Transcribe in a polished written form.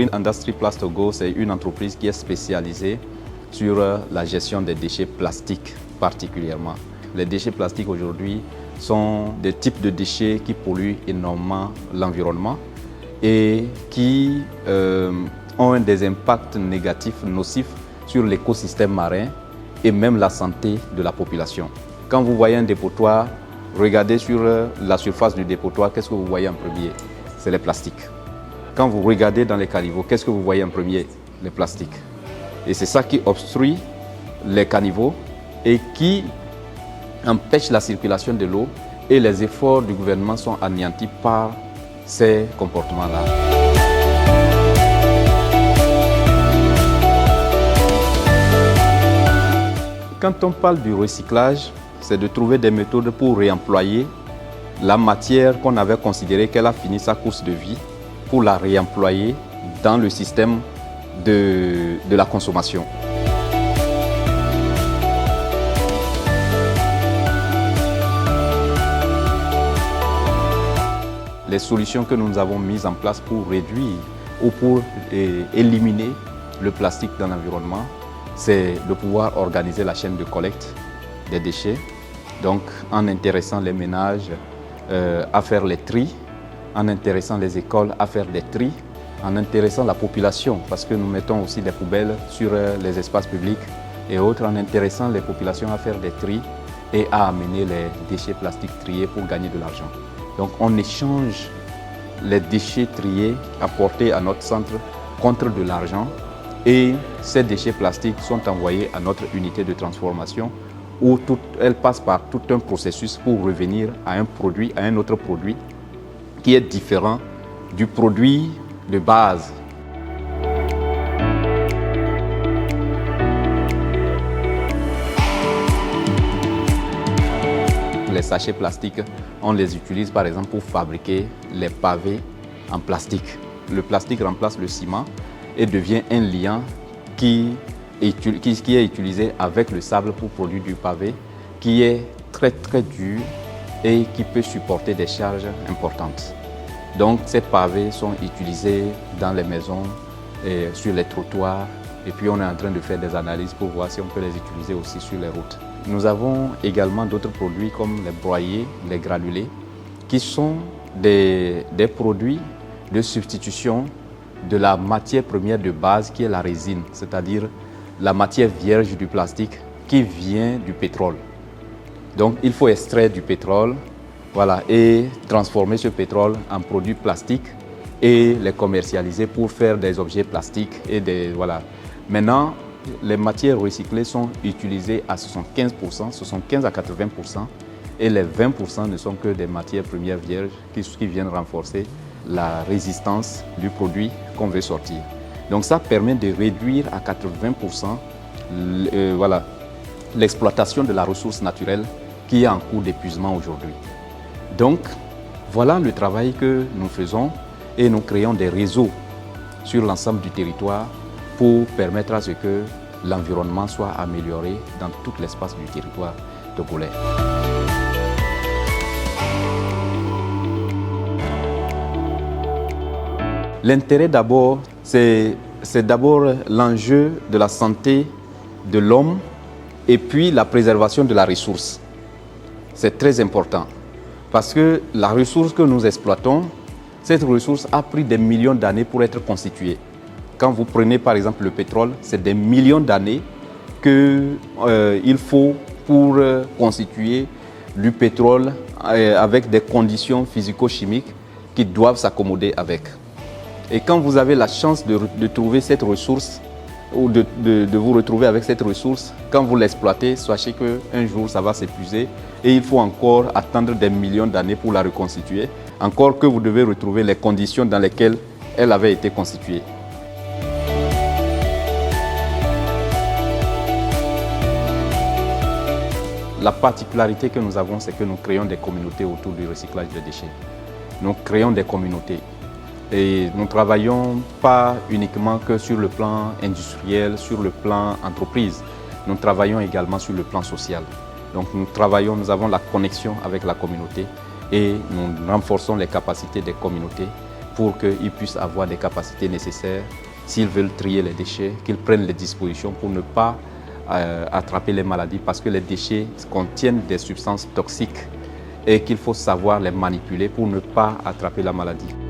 Green Industry Plus Togo, c'est une entreprise qui est spécialisée sur la gestion des déchets plastiques particulièrement. Les déchets plastiques aujourd'hui sont des types de déchets qui polluent énormément l'environnement et qui ont des impacts négatifs, nocifs sur l'écosystème marin et même la santé de la population. Quand vous voyez un dépotoir, regardez sur la surface du dépotoir, qu'est-ce que vous voyez en premier? C'est les plastiques. Quand vous regardez dans les caniveaux, qu'est-ce que vous voyez en premier? Les plastiques. Et c'est ça qui obstrue les caniveaux et qui empêche la circulation de l'eau, et les efforts du gouvernement sont anéantis par ces comportements-là. Quand on parle du recyclage, c'est de trouver des méthodes pour réemployer la matière qu'on avait considérée qu'elle a fini sa course de vie, pour la réemployer dans le système de la consommation. Les solutions que nous avons mises en place pour réduire ou pour éliminer le plastique dans l'environnement, c'est de pouvoir organiser la chaîne de collecte des déchets, donc en intéressant les ménages à faire les tris, en intéressant les écoles à faire des tris, en intéressant la population, parce que nous mettons aussi des poubelles sur les espaces publics et autres, en intéressant les populations à faire des tris et à amener les déchets plastiques triés pour gagner de l'argent. Donc on échange les déchets triés apportés à notre centre contre de l'argent, et ces déchets plastiques sont envoyés à notre unité de transformation où elles passent par tout un processus pour revenir à un autre produit qui est différent du produit de base. Les sachets plastiques, on les utilise par exemple pour fabriquer les pavés en plastique. Le plastique remplace le ciment et devient un liant qui est utilisé avec le sable pour produire du pavé qui est très dur et qui peut supporter des charges importantes. Donc ces pavés sont utilisés dans les maisons et sur les trottoirs, et puis on est en train de faire des analyses pour voir si on peut les utiliser aussi sur les routes. Nous avons également d'autres produits comme les broyés, les granulés, qui sont des produits de substitution de la matière première de base qui est la résine, c'est-à-dire la matière vierge du plastique qui vient du pétrole. Donc il faut extraire du pétrole, voilà, et transformer ce pétrole en produits plastiques et les commercialiser pour faire des objets plastiques. Voilà. Maintenant, les matières recyclées sont utilisées à 75%, 75 à 80%, et les 20% ne sont que des matières premières vierges qui viennent renforcer la résistance du produit qu'on veut sortir. Donc ça permet de réduire à 80% l'exploitation de la ressource naturelle qui est en cours d'épuisement aujourd'hui. Donc voilà le travail que nous faisons, et nous créons des réseaux sur l'ensemble du territoire pour permettre à ce que l'environnement soit amélioré dans tout l'espace du territoire togolais. L'intérêt d'abord, c'est d'abord l'enjeu de la santé de l'homme et puis la préservation de la ressource. C'est très important parce que la ressource que nous exploitons, cette ressource a pris des millions d'années pour être constituée. Quand vous prenez par exemple le pétrole, c'est des millions d'années qu'il faut pour constituer du pétrole avec des conditions physico-chimiques qui doivent s'accommoder avec. Et quand vous avez la chance de trouver cette ressource ou de vous retrouver avec cette ressource, quand vous l'exploitez, sachez qu'un jour ça va s'épuiser et il faut encore attendre des millions d'années pour la reconstituer, encore que vous devez retrouver les conditions dans lesquelles elle avait été constituée. La particularité que nous avons, c'est que nous créons des communautés autour du recyclage des déchets. Nous créons des communautés. Et nous ne travaillons pas uniquement que sur le plan industriel, sur le plan entreprise. Nous travaillons également sur le plan social. Donc nous avons la connexion avec la communauté et nous renforçons les capacités des communautés pour qu'ils puissent avoir des capacités nécessaires. S'ils veulent trier les déchets, qu'ils prennent les dispositions pour ne pas attraper les maladies, parce que les déchets contiennent des substances toxiques et qu'il faut savoir les manipuler pour ne pas attraper la maladie.